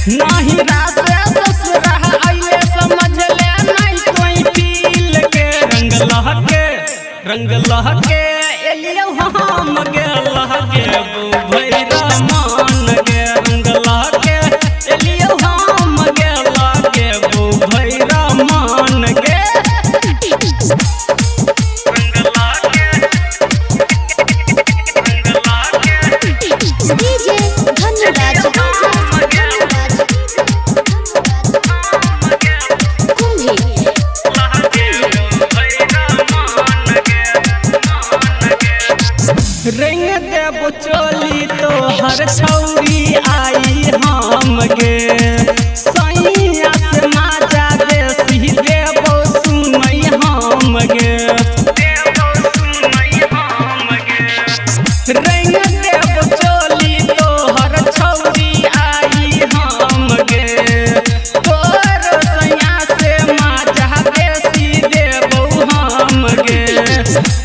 नहीं रासे ससुरा आइले समझ ले नहीं कोई पील के रंग लहके एलियो हम गे लहके भैरा मान गे रंग लहके एलियो हम गे लहके भैरा मान गे डीजे धन्यवाद रंग देव चोली तो हर छौरी आई हम गे सैया से माजा देसी देवो सुनई हम गे रंग देव चोली तो हर छौरी आई हम गे तोर सैया से माजा देसी देवो हम गे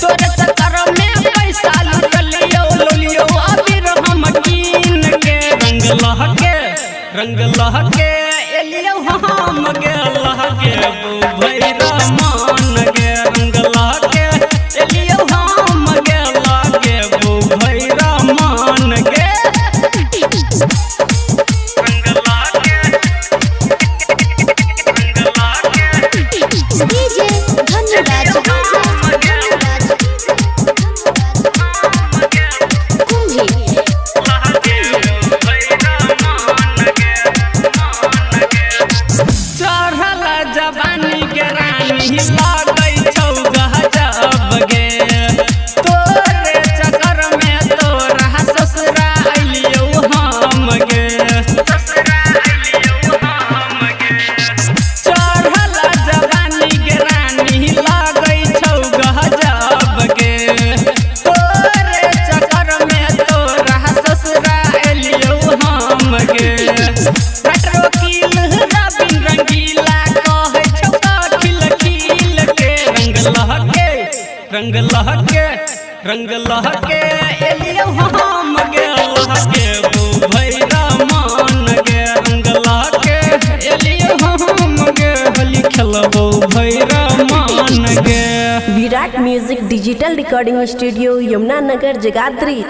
तोर चक्कर में पैसा लुटलियो लोलियो अबीर हम कीन के रंग लहके एलियो हम गे लहके भैरा मान गे रंग लहके एलियो हम गे लहके भैरा मान गे डीजे धन्यवाद चढ़ल जवानी के रानी लागै छौ गजब गे तोरे चक्कर में तोरा ससुरा अइलियो हम गे चढ़ल जवानी के रानी लागै छौ गजब गे तोरे चक्कर में तोरा ससुरा अइलियो हम गे वकील रबिन रंगीला कहे छौका खिल खिल के रंग लहके एलियो हम गे लहके भैरा मान गे रंग लहके एलियो हम गे होली खेलबो भैरा मान गे। Virat music digital recording studio Yamunanagar Jagadhri.